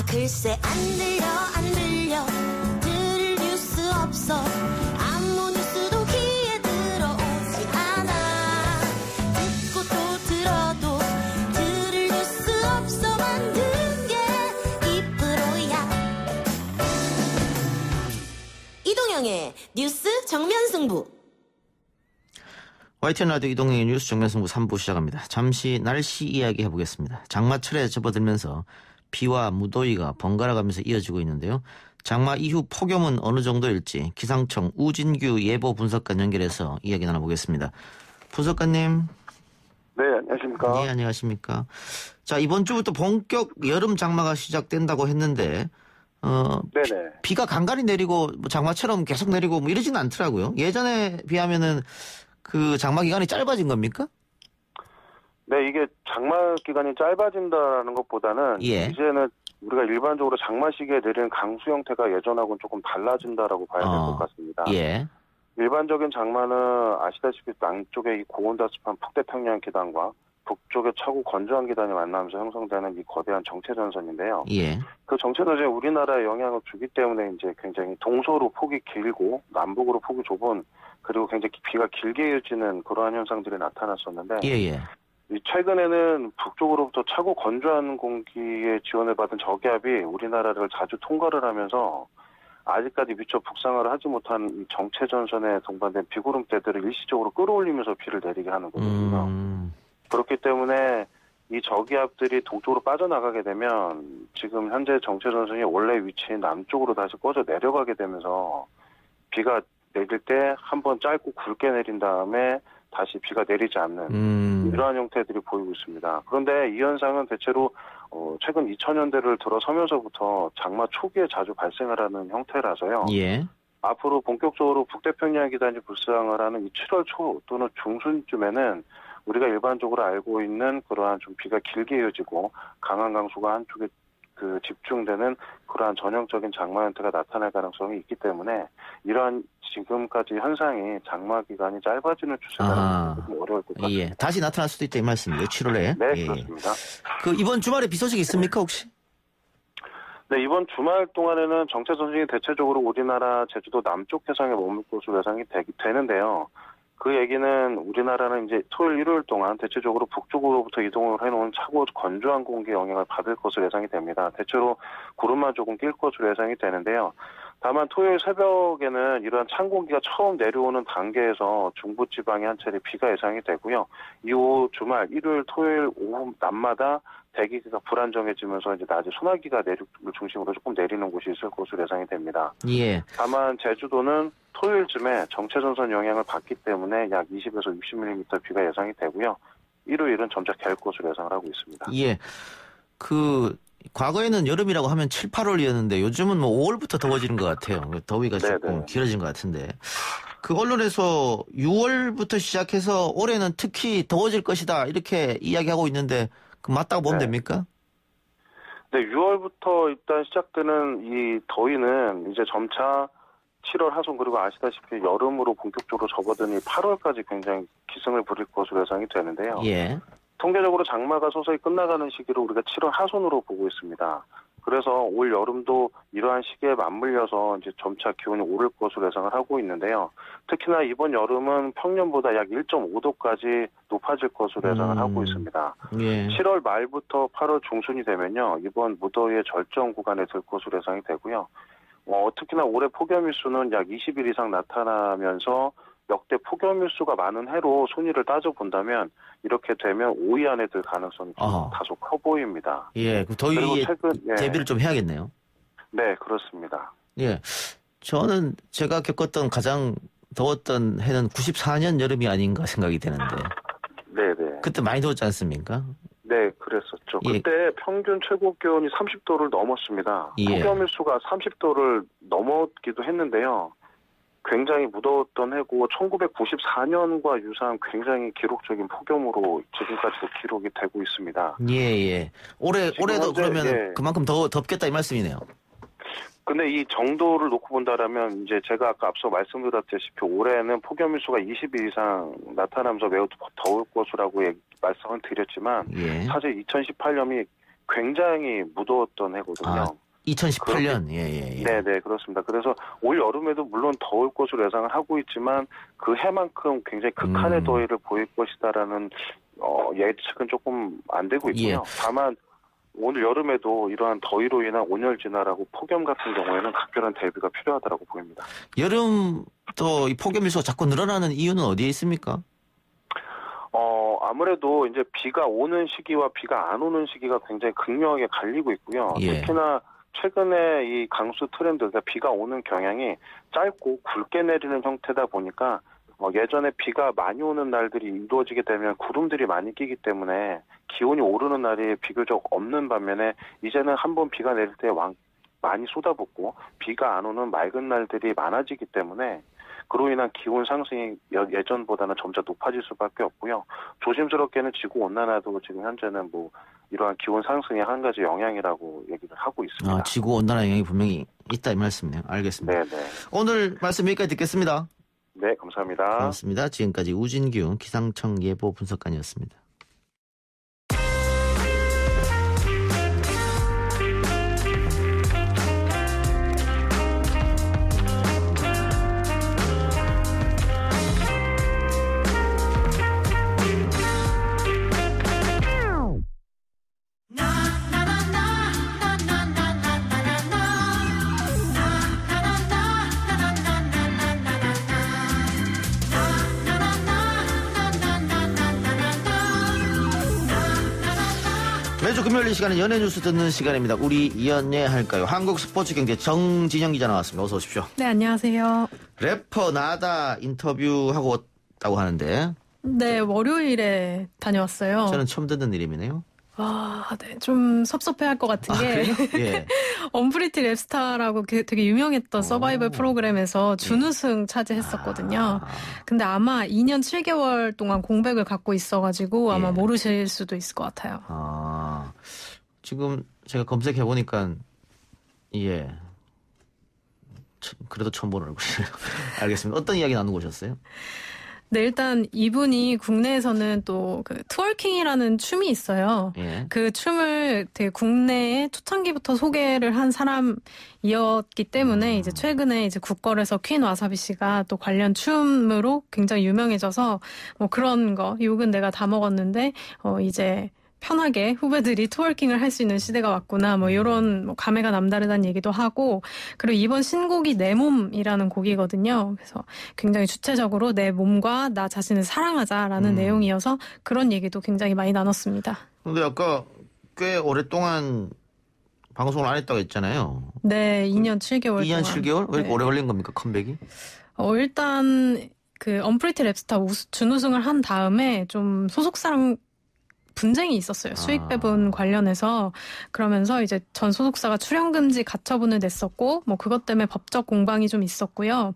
글쎄 안 들려 들을 뉴스 없어 아무 뉴스도 귀에 들어오지 않아 듣고 또 들어도 들을 뉴스 없어 만든 게 이 프로야. 이동영의 뉴스 정면승부. YTN 라디오 이동영의 뉴스 정면승부 3부 시작합니다. 잠시 날씨 이야기 해보겠습니다. 장마철에 접어들면서 비와 무더위가 번갈아가면서 이어지고 있는데요. 장마 이후 폭염은 어느 정도일지 기상청 우진규 예보 분석관 연결해서 이야기 나눠보겠습니다. 분석관님. 네, 안녕하십니까. 네, 안녕하십니까. 자, 이번 주부터 본격 여름 장마가 시작된다고 했는데 네네. 비가 간간히 내리고 뭐 장마처럼 계속 내리고 뭐 이러지는 않더라고요. 예전에 비하면은 그 장마 기간이 짧아진 겁니까? 네, 이게 장마 기간이 짧아진다는 것보다는 이제는 우리가 일반적으로 장마 시기에 내리는 강수 형태가 예전하고는 조금 달라진다라고 봐야 될 것 같습니다. 예. 일반적인 장마는 아시다시피 남쪽에 이 고온다습한 북태평양 기단과 북쪽의 차고 건조한 기단이 만나면서 형성되는 이 거대한 정체전선인데요. 예. 그 정체전선이 우리나라에 영향을 주기 때문에 이제 굉장히 동서로 폭이 길고 남북으로 폭이 좁은 그리고 굉장히 비가 길게 이어지는 그러한 현상들이 나타났었는데 예. 최근에는 북쪽으로부터 차고 건조한 공기의 지원을 받은 저기압이 우리나라를 자주 통과를 하면서 아직까지 미처 북상을 하지 못한 이 정체전선에 동반된 비구름대들을 일시적으로 끌어올리면서 비를 내리게 하는 거거든요. 그렇기 때문에 이 저기압들이 동쪽으로 빠져나가게 되면 지금 현재 정체전선이 원래 위치인 남쪽으로 다시 꺼져 내려가게 되면서 비가 내릴 때 한번 짧고 굵게 내린 다음에 다시 비가 내리지 않는 이러한 형태들이 보이고 있습니다. 그런데 이 현상은 대체로 최근 2000년대를 들어서면서부터 장마 초기에 자주 발생을 하는 형태라서요. 예. 앞으로 본격적으로 북태평양 기단이 불상을 하는 이 7월 초 또는 중순쯤에는 우리가 일반적으로 알고 있는 그러한 좀 비가 길게 이어지고 강한 강수가 한쪽에 그 집중되는 그러한 전형적인 장마 형태가 나타날 가능성이 있기 때문에 이러한 지금까지 현상이 장마 기간이 짧아지는 추세가 좀 어려울 것 같습니다. 예. 다시 나타날 수도 있다 이 말씀이에요. 7월에. 네, 예. 그렇습니다. 그 이번 주말에 비 소식 있습니까 혹시? 네, 이번 주말 동안에는 정체전선이 대체적으로 우리나라 제주도 남쪽 해상에 머물 것으로 예상이 되는데요. 그 얘기는 우리나라는 이제 토요일, 일요일 동안 대체적으로 북쪽으로부터 이동을 해놓은 차고 건조한 공기 영향을 받을 것으로 예상이 됩니다. 대체로 구름만 조금 낄 것으로 예상이 되는데요. 다만 토요일 새벽에는 이러한 찬 공기가 처음 내려오는 단계에서 중부지방에 한 차례 비가 예상이 되고요. 이후 주말, 일요일, 토요일 오후 낮마다 대기가 불안정해지면서 이제 낮에 소나기가 내륙을 중심으로 조금 내리는 곳이 있을 것으로 예상이 됩니다. 예. 다만 제주도는 토요일쯤에 정체전선 영향을 받기 때문에 약 20에서 60mm 비가 예상이 되고요. 일요일은 점차 갤 것으로 예상을 하고 있습니다. 예. 과거에는 여름이라고 하면 7, 8월이었는데 요즘은 뭐 5월부터 더워지는 것 같아요. 더위가 조금 길어진 것 같은데. 그 언론에서 6월부터 시작해서 올해는 특히 더워질 것이다 이렇게 이야기하고 있는데 그 맞다고 보면 됩니까? 네, 6월부터 일단 시작되는 이 더위는 이제 점차 7월 하순 그리고 아시다시피 여름으로 본격적으로 접어드니 8월까지 굉장히 기승을 부릴 것으로 예상이 되는데요. 예. 통계적으로 장마가 서서히 끝나가는 시기로 우리가 7월 하순으로 보고 있습니다. 그래서 올 여름도 이러한 시기에 맞물려서 이제 점차 기온이 오를 것으로 예상을 하고 있는데요. 특히나 이번 여름은 평년보다 약 1.5도까지 높아질 것으로 예상을 하고 있습니다. 예. 7월 말부터 8월 중순이 되면요. 이번 무더위의 절정 구간에 들 것으로 예상이 되고요. 특히나 올해 폭염일수는 약 20일 이상 나타나면서 역대 폭염일수가 많은 해로 순위를 따져본다면 이렇게 되면 5위 안에 들 가능성이 좀 다소 커 보입니다. 예, 그 더위에 대비를 좀 해야겠네요. 네, 그렇습니다. 예, 저는 제가 겪었던 가장 더웠던 해는 94년 여름이 아닌가 생각이 되는데. 네네. 그때 많이 더웠지 않습니까? 네, 그랬었죠. 예. 그때 평균 최고 기온이 30도를 넘었습니다. 예. 폭염일수가 30도를 넘었기도 했는데요. 굉장히 무더웠던 해고 1994년과 유사한 굉장히 기록적인 폭염으로 지금까지도 기록이 되고 있습니다. 예. 올해도 그러면 그만큼 더 덥겠다 이 말씀이네요. 근데 이 정도를 놓고 본다라면 이제 제가 아까 앞서 말씀드렸다시피 올해는 폭염일수가 20일 이상 나타나면서 매우 더울 것이라고 말씀을 드렸지만 사실 2018년이 굉장히 무더웠던 해거든요. 아, 2018년. 예. 네, 그렇습니다. 그래서 올 여름에도 물론 더울 것으로 예상을 하고 있지만 그 해만큼 굉장히 극한의 더위를 보일 것이다라는 예측은 조금 안 되고 있고요. 예. 다만 오늘 여름에도 이러한 더위로 인한 온열진화라고 폭염 같은 경우에는 각별한 대비가 필요하다고 보입니다. 여름도 이 폭염 일수가 자꾸 늘어나는 이유는 어디에 있습니까? 아무래도 이제 비가 오는 시기와 비가 안 오는 시기가 굉장히 극명하게 갈리고 있고요. 예. 특히나 최근에 이 강수 트렌드, 그러니까 비가 오는 경향이 짧고 굵게 내리는 형태다 보니까 예전에 비가 많이 오는 날들이 이루어지게 되면 구름들이 많이 끼기 때문에 기온이 오르는 날이 비교적 없는 반면에 이제는 한번 비가 내릴 때 많이 쏟아붓고 비가 안 오는 맑은 날들이 많아지기 때문에 그로 인한 기온 상승이 예전보다는 점차 높아질 수밖에 없고요. 조심스럽게는 지구온난화도 지금 현재는 뭐 이러한 기온 상승의 한 가지 영향이라고 얘기를 하고 있습니다. 지구온난화 영향이 분명히 있다 이 말씀이네요. 알겠습니다. 네. 오늘 말씀 여기까지 듣겠습니다. 네, 감사합니다. 고맙습니다. 지금까지 우진규 기상청 예보 분석관이었습니다. 매주 금요일 이 시간은 연예 뉴스 듣는 시간입니다. 우리 연예할까요? 한국 스포츠경제 정진영 기자 나왔습니다. 어서 오십시오. 네, 안녕하세요. 래퍼 나다 인터뷰하고 왔다고 하는데. 네, 월요일에 다녀왔어요. 저는 처음 듣는 이름이네요. 네, 좀 섭섭해할 것 같은 게 예. 언프리티 랩스타라고 되게 유명했던 서바이벌 프로그램에서 준우승 차지했었거든요. 근데 아마 2년 7개월 동안 공백을 갖고 있어가지고 아마 모르실 수도 있을 것 같아요. 지금 제가 검색해보니까 그래도 처음 보는 얼굴이에요. 알겠습니다. 어떤 이야기 나누고 오셨어요? 네, 일단 이분이 국내에서는 또 그 트월킹이라는 춤이 있어요. 예. 그 춤을 되게 국내에 초창기부터 소개를 한 사람이었기 때문에 이제 최근에 이제 국걸에서 퀸 와사비 씨가 또 관련 춤으로 굉장히 유명해져서 뭐 그런 거 욕은 내가 다 먹었는데 이제 편하게 후배들이 트월킹을 할 수 있는 시대가 왔구나 뭐 이런 뭐 감회가 남다르다는 얘기도 하고 그리고 이번 신곡이 내 몸이라는 곡이거든요. 그래서 굉장히 주체적으로 내 몸과 나 자신을 사랑하자라는 내용이어서 그런 얘기도 굉장히 많이 나눴습니다. 근데 아까 꽤 오랫동안 방송을 안 했다고 했잖아요. 네, 2년 7개월 2년 동안. 7개월? 왜 이렇게 오래 걸린 겁니까, 컴백이? 일단 그 언프리티 랩스타 준우승을 한 다음에 좀 소속사랑 분쟁이 있었어요. 수익 배분 관련해서. 그러면서 이제 전 소속사가 출연금지 가처분을 냈었고 뭐 그것 때문에 법적 공방이 좀 있었고요.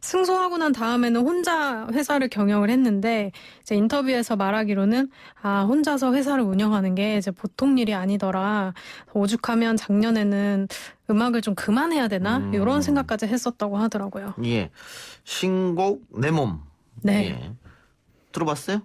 승소하고 난 다음에는 혼자 회사를 경영을 했는데 이제 인터뷰에서 말하기로는 혼자서 회사를 운영하는 게 이제 보통 일이 아니더라. 오죽하면 작년에는 음악을 좀 그만해야 되나? 이런 생각까지 했었다고 하더라고요. 예. 신곡 내 몸. 네. 예. 들어봤어요?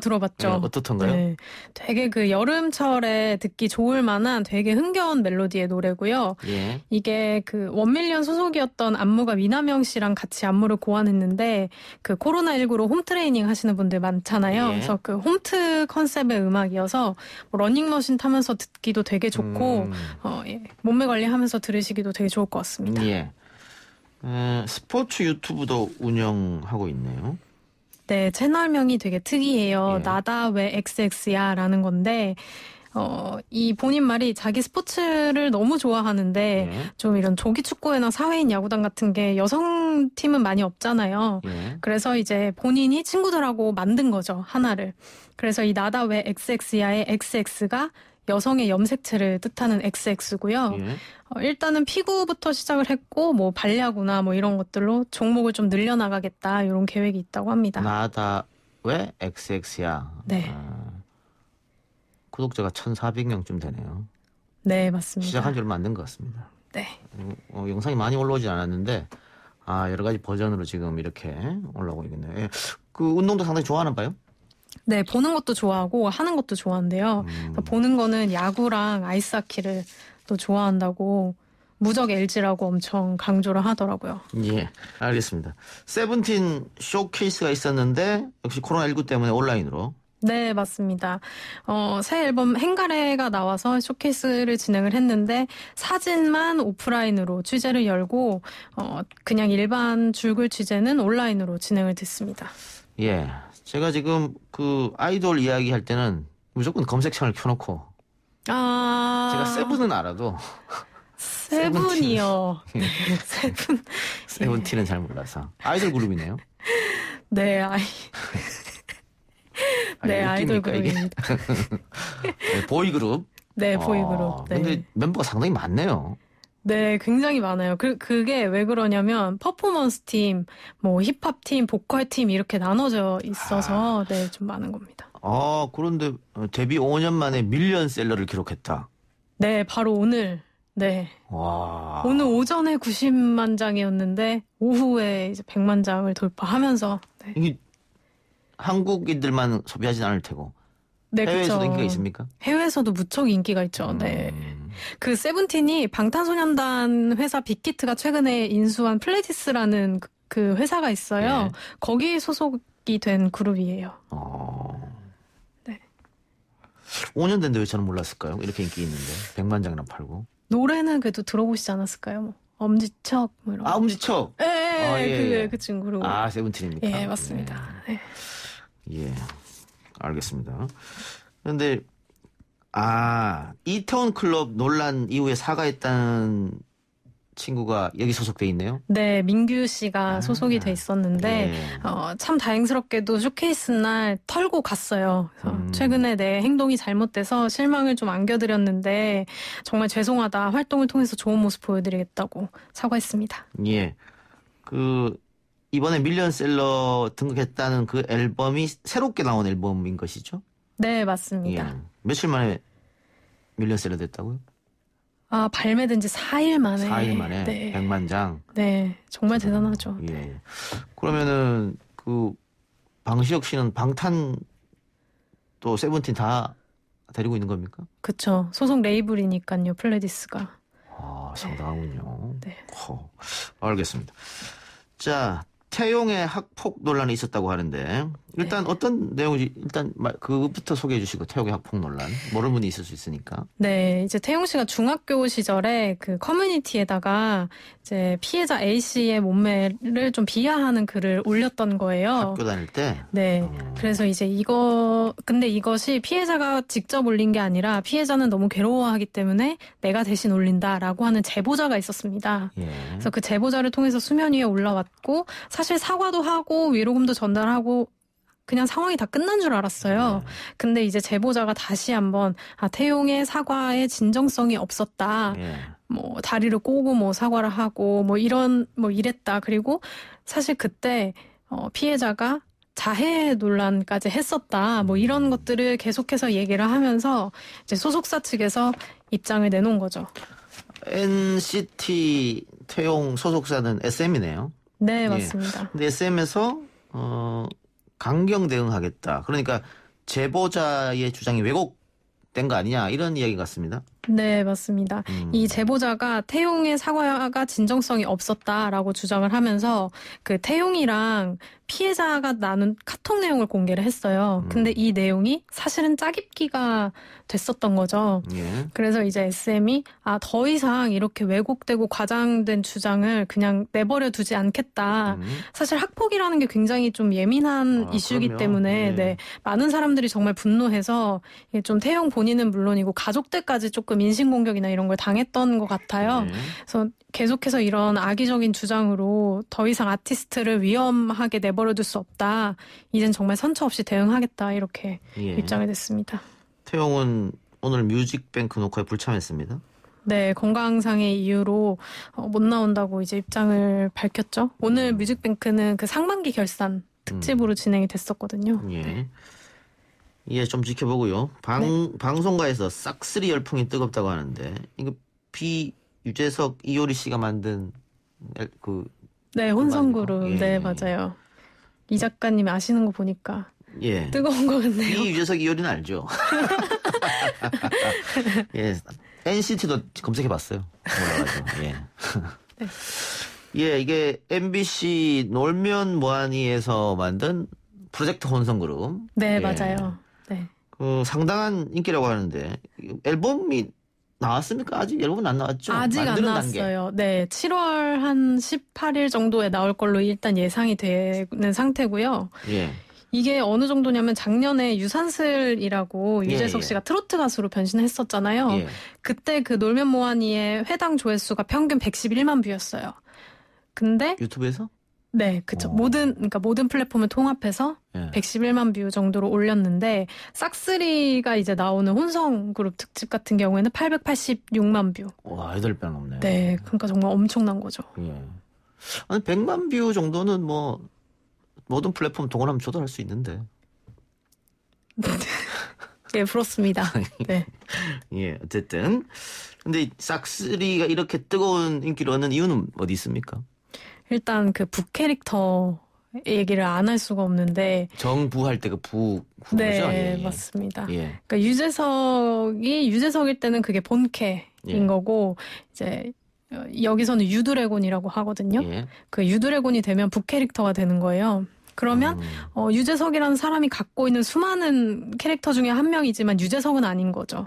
들어봤죠. 네, 어떻던가요? 네. 되게 그 여름철에 듣기 좋을 만한 되게 흥겨운 멜로디의 노래고요. 예. 이게 그 원밀리언 소속이었던 안무가 미나명 씨랑 같이 안무를 고안했는데 그 코로나19로 홈 트레이닝 하시는 분들 많잖아요. 예. 그래서 그 홈트 컨셉의 음악이어서 뭐 러닝머신 타면서 듣기도 되게 좋고 몸매 관리하면서 들으시기도 되게 좋을 것 같습니다. 예. 스포츠 유튜브도 운영하고 있네요. 네, 채널명이 되게 특이해요. 예. 나다 왜 XX야 라는 건데 이 본인 말이 자기 스포츠를 너무 좋아하는데 예. 좀 이런 조기 축구회나 사회인 야구단 같은 게 여성 팀은 많이 없잖아요. 예. 그래서 이제 본인이 친구들하고 만든 거죠, 하나를. 그래서 이 나다 왜 XX야의 XX가 여성의 염색체를 뜻하는 XX고요. 예. 일단은 피구부터 시작을 했고 뭐 발야구나 뭐 이런 것들로 종목을 좀 늘려나가겠다 이런 계획이 있다고 합니다. 나다 왜 XX야? 네. 구독자가 1,400명쯤 되네요. 네, 맞습니다. 시작한 지 얼마 안 된 것 같습니다. 네. 영상이 많이 올라오진 않았는데 여러 가지 버전으로 지금 이렇게 올라오고 있네요. 예. 그 운동도 상당히 좋아하나 봐요? 네, 보는 것도 좋아하고 하는 것도 좋아한대요. 그러니까 보는 거는 야구랑 아이스하키를 또 좋아한다고 무적 LG라고 엄청 강조를 하더라고요. 예, 알겠습니다. 세븐틴 쇼케이스가 있었는데 역시 코로나19 때문에 온라인으로. 네, 맞습니다. 새 앨범 행가래가 나와서 쇼케이스를 진행을 했는데 사진만 오프라인으로 취재를 열고 그냥 일반 줄글 취재는 온라인으로 진행을 됐습니다. 예, 제가 지금 그 아이돌 이야기할 때는 무조건 검색창을 켜놓고 제가 세븐은 알아도 세븐이요. 세븐. 세븐틴은 잘 몰라서 아이돌 그룹이네요. 네, 네, 아이돌 웃깁니까, 이게? 그룹입니다. 네, 보이그룹. 네, 보이그룹. 네. 근데 멤버가 상당히 많네요. 네, 굉장히 많아요. 그게 왜 그러냐면 퍼포먼스 팀, 뭐 힙합 팀, 보컬 팀 이렇게 나눠져 있어서 네, 좀 많은 겁니다. 그런데 데뷔 5년 만에 밀리언셀러를 기록했다. 네, 바로 오늘. 네. 와. 오늘 오전에 90만 장이었는데 오후에 이제 100만 장을 돌파하면서 네. 이게 한국인들만 소비하진 않을 테고. 네, 해외에서도 그쵸. 인기가 있습니까? 해외에서도 무척 인기가 있죠. 네. 그 세븐틴이 방탄소년단 회사 빅히트가 최근에 인수한 플레디스라는 그 회사가 있어요. 네. 거기 소속이 된 그룹이에요. 네. 5년 된데 왜 저는 몰랐을까요? 이렇게 인기 있는데 100만 장이나 팔고. 노래는 그래도 들어보시지 않았을까요? 뭐 엄지척 뭐 이런. 엄지척. 예, 그 친구로. 세븐틴입니까? 예, 맞습니다. 네. 예, 알겠습니다. 그런데 이태원 클럽 논란 이후에 사과했다는 친구가 여기 소속돼 있네요. 네, 민규 씨가 소속이 돼 있었는데 예. 참 다행스럽게도 쇼케이스 날 털고 갔어요. 그래서 최근에 내 행동이 잘못돼서 실망을 좀 안겨드렸는데 정말 죄송하다. 활동을 통해서 좋은 모습 보여드리겠다고 사과했습니다. 예, 이번에 밀리언셀러 등극했다는 그 앨범이 새롭게 나온 앨범인 것이죠? 네, 맞습니다. 예. 며칠 만에 밀리언셀러 됐다고요? 발매된 지 4일 만에. 4일 만에 네. 100만 장. 네, 정말 대단하죠. 예. 그러면은 방시혁 씨는 방탄 또 세븐틴 다 데리고 있는 겁니까? 그쵸. 소속 레이블이니까요, 플레디스가. 상당하군요. 네. 알겠습니다. 자, 태용의 학폭 논란이 있었다고 하는데 일단 어떤 내용인지 일단 그것부터 소개해 주시고 태용의 학폭 논란 모르는 분이 있을 수 있으니까. 네, 이제 태용 씨가 중학교 시절에 그 커뮤니티에다가 이제 피해자 A 씨의 몸매를 좀 비하하는 글을 올렸던 거예요. 학교 다닐 때. 네. 그래서 이제 근데 이것이 피해자가 직접 올린 게 아니라 피해자는 너무 괴로워하기 때문에 내가 대신 올린다라고 하는 제보자가 있었습니다. 예. 그래서 그 제보자를 통해서 수면 위에 올라왔고 사실 사과도 하고 위로금도 전달하고 그냥 상황이 다 끝난 줄 알았어요. 근데 이제 제보자가 다시 한번 태용의 사과에 진정성이 없었다. 예. 뭐 다리를 꼬고 뭐 사과를 하고 뭐 이랬다. 그리고 사실 그때 피해자가 자해 논란까지 했었다. 뭐 이런 것들을 계속해서 얘기를 하면서 이제 소속사 측에서 입장을 내놓은 거죠. NCT 태용 소속사는 SM이네요. 네, 맞습니다. 근데 SM에서 강경 대응하겠다. 그러니까 제보자의 주장이 왜곡된 거 아니냐 이런 이야기 같습니다. 네, 맞습니다. 이 제보자가 태용의 사과가 진정성이 없었다라고 주장을 하면서 그 태용이랑 피해자가 나눈 카톡 내용을 공개를 했어요. 근데 이 내용이 사실은 짜깁기가 됐었던 거죠. 예. 그래서 이제 SM이 더 이상 이렇게 왜곡되고 과장된 주장을 그냥 내버려 두지 않겠다. 사실 학폭이라는 게 굉장히 좀 예민한 이슈이기 그럼요. 때문에 예. 네, 많은 사람들이 정말 분노해서 좀 태용 본인은 물론이고 가족들까지 조금 인신공격이나 이런 걸 당했던 것 같아요. 예. 그래서 계속해서 이런 악의적인 주장으로 더 이상 아티스트를 위험하게 내버려둘 수 없다. 이젠 정말 선처 없이 대응하겠다. 이렇게 예. 입장을 냈습니다. 태용은 오늘 뮤직뱅크 녹화에 불참했습니다. 네, 건강상의 이유로 못 나온다고 이제 입장을 밝혔죠. 오늘 뮤직뱅크는 그 상반기 결산 특집으로 진행이 됐었거든요. 예. 예, 좀 지켜보고요. 방송가에서 싹쓸이 열풍이 뜨겁다고 하는데 이거 유재석, 이효리 씨가 만든 네, 혼성그룹. 예. 네, 맞아요. 이 작가님이 아시는 거 보니까 예. 뜨거운 것 같네요. 이유재석 이효리는 알죠. 예. NCT도 검색해봤어요. 몰라가지고. 예. 네. 예, 이게 MBC 놀면 뭐하니에서 만든 프로젝트 혼성그룹. 네, 예. 맞아요. 네. 상당한 인기라고 하는데 앨범이 나왔습니까? 아직 앨범은 안 나왔죠? 아직 안 만드는 단계. 나왔어요. 네, 7월 한 18일 정도에 나올 걸로 일단 예상이 되는 상태고요. 예. 이게 어느 정도냐면 작년에 유산슬이라고 예, 유재석 예. 씨가 트로트 가수로 변신했었잖아요. 예. 그때 그 놀면 뭐하니의 회당 조회수가 평균 111만 뷰였어요. 근데 유튜브에서? 네, 그쵸. 오. 모든 플랫폼을 통합해서 예. 111만 뷰 정도로 올렸는데 싹쓰리가 이제 나오는 혼성 그룹 특집 같은 경우에는 886만 뷰. 와, 8배 넘네요. 네, 그러니까 정말 엄청난 거죠. 예. 아니, 100만 뷰 정도는 뭐 모든 플랫폼 동원하면 저도 할 수 있는데. 예, 부럽습니다. 네. 예, 어쨌든. 근데 이 싹쓰리가 이렇게 뜨거운 인기를 얻는 이유는 어디 있습니까? 일단 그 북캐릭터 얘기를 안 할 수가 없는데 정부할 때 그 부죠? 네, 예, 예. 맞습니다. 예. 그러니까 유재석일 때는 그게 본캐인 예. 거고 이제 여기서는 유드래곤이라고 하거든요. 예. 그 유드래곤이 되면 북캐릭터가 되는 거예요. 그러면 유재석이라는 사람이 갖고 있는 수많은 캐릭터 중에 한 명이지만 유재석은 아닌 거죠.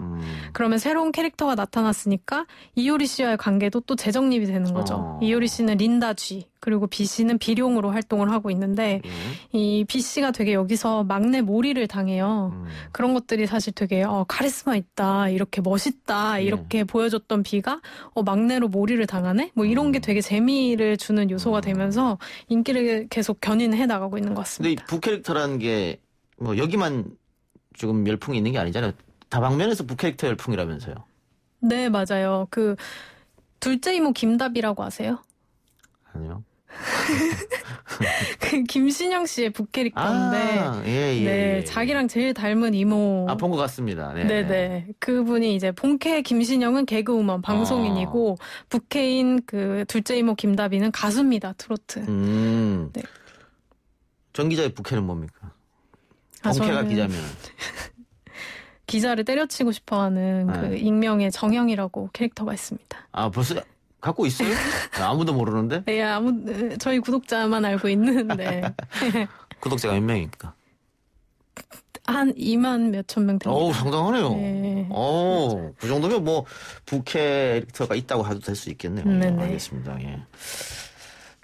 그러면 새로운 캐릭터가 나타났으니까 이효리 씨와의 관계도 또 재정립이 되는 거죠. 이효리 씨는 린다 G, 그리고 B 씨는 비룡으로 활동을 하고 있는데 예. 이 B 씨가 되게 여기서 막내 몰이를 당해요. 그런 것들이 사실 되게 카리스마 있다, 이렇게 멋있다, 예. 이렇게 보여줬던 B가 막내로 몰이를 당하네? 뭐 이런 게 되게 재미를 주는 요소가 되면서 인기를 계속 견인해 나가고 있는 것 근데 이 같습니다. 부캐릭터라는 게 뭐 여기만 지금 열풍이 있는 게 아니잖아요. 다방면에서 부캐릭터 열풍이라면서요. 네, 맞아요. 그 둘째 이모 김답이라고 아세요? 아니요. 그 김신영 씨의 북캐릭터인데 예, 예. 네, 예. 자기랑 제일 닮은 이모. 본 것 같습니다. 네. 네네. 그분이 이제 본캐 김신영은 개그우먼 방송인이고 북캐인 그 둘째 이모 김다비는 가수입니다. 트로트. 네. 정 기자의 부캐는 뭡니까? 아, 본캐가 저는 기자면. 기자를 때려치고 싶어하는 네. 그 익명의 정형이라고 캐릭터가 있습니다. 아, 벌써 갖고 있어요? 아무도 모르는데? 네, 저희 구독자만 알고 있는, 네. 구독자가 몇 명입니까? 한 2만 몇천 명 됩니다. 어우, 상당하네요. 네. 그 정도면 뭐, 부캐릭터가 있다고 해도 될 수 있겠네요. 네네. 알겠습니다. 예.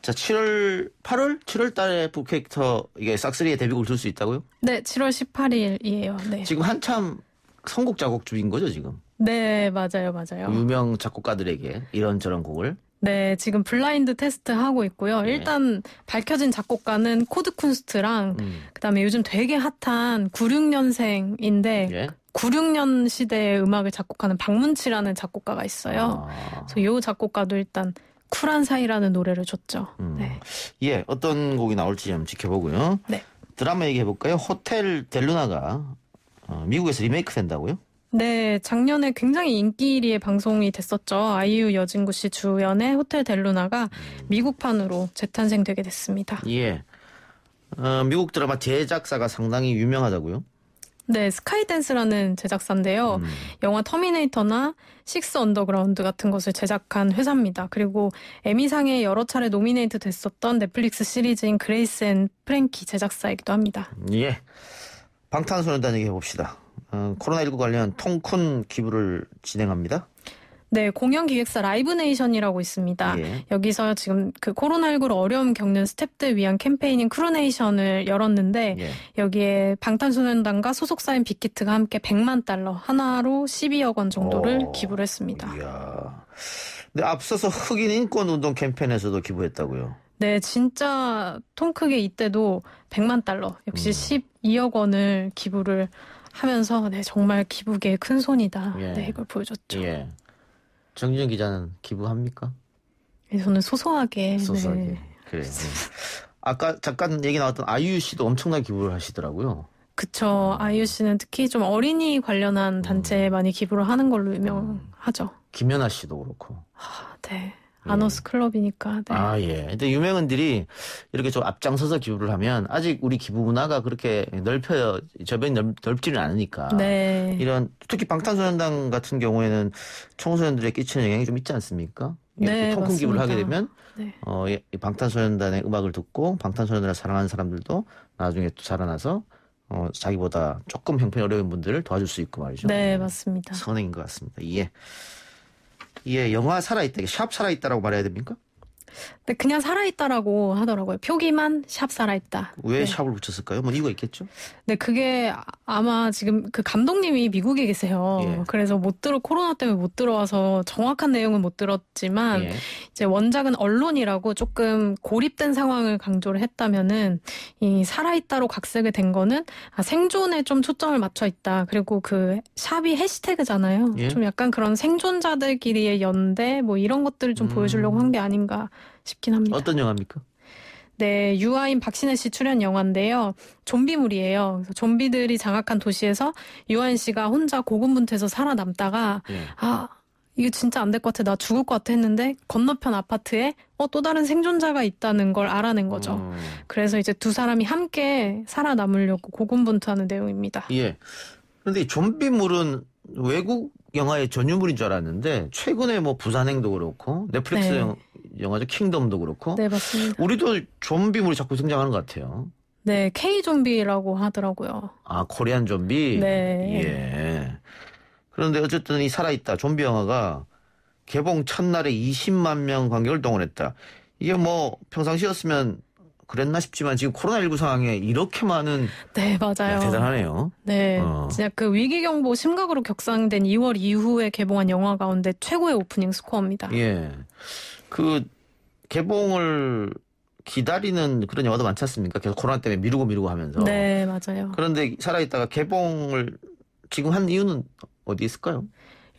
자, 7월 달에 부캐릭터, 이게 싹쓰리의 데뷔곡을 들 수 있다고요? 네, 7월 18일이에요. 네. 지금 한참 선곡 작곡 중인 거죠, 지금? 네, 맞아요. 유명 작곡가들에게 이런저런 곡을. 네, 지금 블라인드 테스트 하고 있고요. 네. 일단 밝혀진 작곡가는 코드 쿤스트랑 그다음에 요즘 되게 핫한 96년생인데 예. 96년 시대의 음악을 작곡하는 박문치라는 작곡가가 있어요. 그래서 이 작곡가도 일단 쿨한 사이라는 노래를 줬죠. 네. 예, 어떤 곡이 나올지 한번 지켜보고요. 네. 드라마 얘기해볼까요? 호텔 델루나가 미국에서 리메이크 된다고요? 네, 작년에 굉장히 인기리에 방송이 됐었죠. 아이유 여진구 씨 주연의 호텔 델루나가 미국판으로 재탄생되게 됐습니다. 예. 미국 드라마 제작사가 상당히 유명하다고요? 네, 스카이댄스라는 제작사인데요. 영화 터미네이터나 식스 언더그라운드 같은 것을 제작한 회사입니다. 그리고 에미상에 여러 차례 노미네이트 됐었던 넷플릭스 시리즈인 그레이스 앤 프랭키 제작사이기도 합니다. 예. 방탄소년단 얘기해봅시다. 코로나19 관련 통큰 기부를 진행합니다. 네, 공연기획사 라이브네이션이라고 있습니다. 예. 여기서 지금 그 코로나19로 어려움 겪는 스태프들 위한 캠페인인 크루네이션을 열었는데 예. 여기에 방탄소년단과 소속사인 빅히트가 함께 100만 달러, 하나로 12억 원 정도를 기부를 했습니다. 이야. 근데 앞서서 흑인 인권 운동 캠페인에서도 기부했다고요? 네, 진짜 통 크게 이때도 100만 달러, 역시 12억 원을 기부를 하면서 네, 정말 기부계의 큰 손이다. 예. 네, 이걸 보여줬죠. 예. 정진영 기자는 기부합니까? 네, 저는 소소하게. 소소하게. 네. 그래요. 아까 잠깐 얘기 나왔던 아이유 씨도 엄청난 기부를 하시더라고요. 그쵸. 아이유 씨는 특히 좀 어린이 관련한 단체에 많이 기부를 하는 걸로 유명하죠. 김연아 씨도 그렇고. 네. 아너스 클럽이니까. 네. 아, 예. 근데 유명인들이 이렇게 좀 앞장서서 기부를 하면 아직 우리 기부 문화가 그렇게 저변이 넓지는 않으니까. 네. 이런 특히 방탄소년단 같은 경우에는 청소년들에 끼치는 영향이 좀 있지 않습니까? 네, 통큰 기부를 하게 되면 네. 이 방탄소년단의 음악을 듣고 방탄소년단을 사랑하는 사람들도 나중에 또 자라나서 자기보다 조금 형편이 어려운 분들을 도와줄 수 있고 말이죠. 네, 맞습니다. 선행인 것 같습니다. 예, 영화 살아있다, 샵 살아있다라고 말해야 됩니까? 네, 그냥 살아있다라고 하더라고요. 표기만 샵 살아있다. 왜 네. 샵을 붙였을까요? 뭐 이유가 있겠죠? 네, 그게 아마 지금 그 감독님이 미국에 계세요. 예. 그래서 코로나 때문에 못 들어와서 정확한 내용은 못 들었지만 예. 이제 원작은 언론이라고 조금 고립된 상황을 강조를 했다면은 이 살아있다로 각색이 된 거는 생존에 좀 초점을 맞춰 있다. 그리고 그 샵이 해시태그잖아요. 예. 좀 약간 그런 생존자들끼리의 연대 뭐 이런 것들을 좀 보여주려고 한 게 아닌가 싶긴 합니다. 어떤 영화입니까? 네, 유아인 박신혜 씨 출연 영화인데요. 좀비물이에요. 그래서 좀비들이 장악한 도시에서 유아인 씨가 혼자 고군분투해서 살아남다가 예. 이거 진짜 안 될 것 같아. 나 죽을 것 같아 했는데 건너편 아파트에 또 다른 생존자가 있다는 걸 알아낸 거죠. 그래서 이제 두 사람이 함께 살아남으려고 고군분투하는 내용입니다. 예. 그런데 이 좀비물은 외국 영화의 전유물인 줄 알았는데 최근에 뭐 부산행도 그렇고 넷플릭스 네. 영화죠 킹덤도 그렇고 네, 맞습니다. 우리도 좀비물이 자꾸 등장하는 것 같아요. 네, K-좀비라고 하더라고요. 아, 코리안 좀비? 네. 예. 그런데 어쨌든 이 살아있다 좀비 영화가 개봉 첫날에 20만 명 관객을 동원했다. 이게 뭐 평상시였으면 그랬나 싶지만 지금 코로나19 상황에 이렇게 많은 네, 맞아요. 대단하네요. 네, 진짜 그 위기경보 심각으로 격상된 2월 이후에 개봉한 영화 가운데 최고의 오프닝 스코어입니다. 예. 그 개봉을 기다리는 그런 영화도 많지 않습니까? 계속 코로나 때문에 미루고 하면서. 네, 맞아요. 그런데 살아있다가 개봉을 지금 한 이유는 어디 있을까요?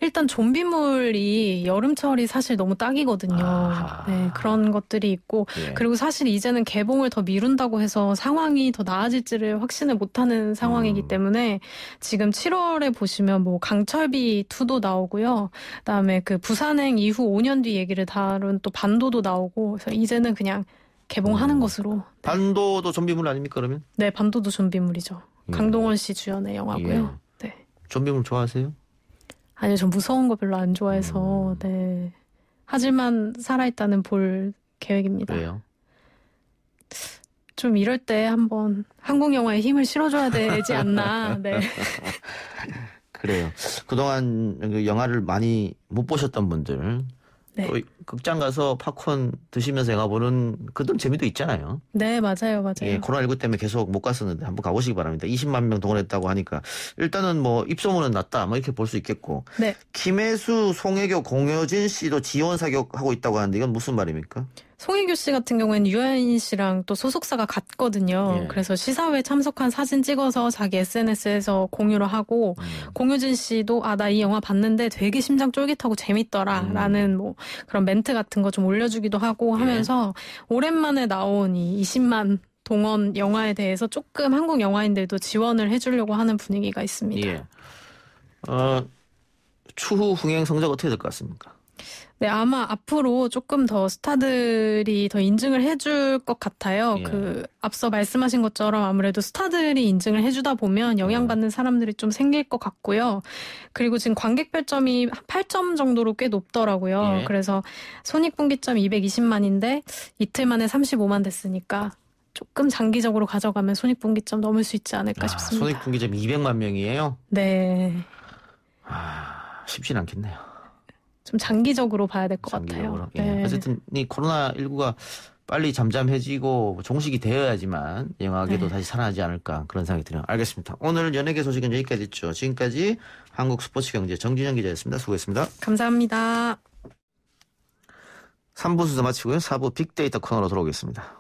일단 좀비물이 여름철이 사실 너무 딱이거든요. 아하. 네, 그런 것들이 있고 예. 그리고 사실 이제는 개봉을 더 미룬다고 해서 상황이 더 나아질지를 확신을 못하는 상황이기 때문에 지금 7월에 보시면 뭐 강철비 2도 나오고요. 그다음에 그 부산행 이후 5년 뒤 얘기를 다룬 또 반도도 나오고 그래서 이제는 그냥 개봉하는 것으로. 반도도 좀비물 아닙니까 그러면? 네, 반도도 좀비물이죠. 예. 강동원 씨 주연의 영화고요. 네. 좀비물 좋아하세요? 아니요, 전 무서운 거 별로 안 좋아해서, 네. 하지만 살아있다는 볼 계획입니다. 왜요? 좀 이럴 때 한번 한국 영화에 힘을 실어줘야 되지 않나, 네. 그래요. 그동안 그 영화를 많이 못 보셨던 분들, 네. 또 극장 가서 팝콘 드시면서 영화 보는 그런 재미도 있잖아요. 네, 맞아요. 예, 코로나19 때문에 계속 못 갔었는데 한번 가보시기 바랍니다. 20만 명 동원했다고 하니까 일단은 뭐 입소문은 났다 뭐 이렇게 볼 수 있겠고. 네. 김혜수, 송혜교, 공효진 씨도 지원 사격하고 있다고 하는데 이건 무슨 말입니까? 송혜교 씨 같은 경우에는 유아인 씨랑 또 소속사가 같거든요. 예. 그래서 시사회에 참석한 사진 찍어서 자기 SNS에서 공유를 하고 공효진 씨도 나 이 영화 봤는데 되게 심장 쫄깃하고 재밌더라 라는 뭐 그런 멘트 같은 거 좀 올려주기도 하고 하면서 오랜만에 나온 이 20만 동원 영화에 대해서 조금 한국 영화인들도 지원을 해주려고 하는 분위기가 있습니다. 예. 추후 흥행 성적 어떻게 될 것 같습니까? 네, 아마 앞으로 조금 더 스타들이 더 인증을 해줄 것 같아요. 예. 그 앞서 말씀하신 것처럼 아무래도 스타들이 인증을 해주다 보면 영향받는 사람들이 좀 생길 것 같고요. 그리고 지금 관객 별점이 8점 정도로 꽤 높더라고요. 예. 그래서 손익분기점 220만인데 이틀 만에 35만 됐으니까 조금 장기적으로 가져가면 손익분기점 넘을 수 있지 않을까 싶습니다. 손익분기점 200만 명이에요? 네, 쉽진 않겠네요. 좀 장기적으로 봐야 될 것 장기적으로. 같아요. 예. 네. 어쨌든 이 코로나19가 빨리 잠잠해지고 종식이 되어야지만 영화계도 네. 다시 살아나지 않을까 그런 생각이 드네요. 알겠습니다. 오늘 연예계 소식은 여기까지 했죠. 지금까지 한국 스포츠경제 정진영 기자였습니다. 수고했습니다. 감사합니다. 3부 순서 마치고요. 4부 빅데이터 코너로 돌아오겠습니다.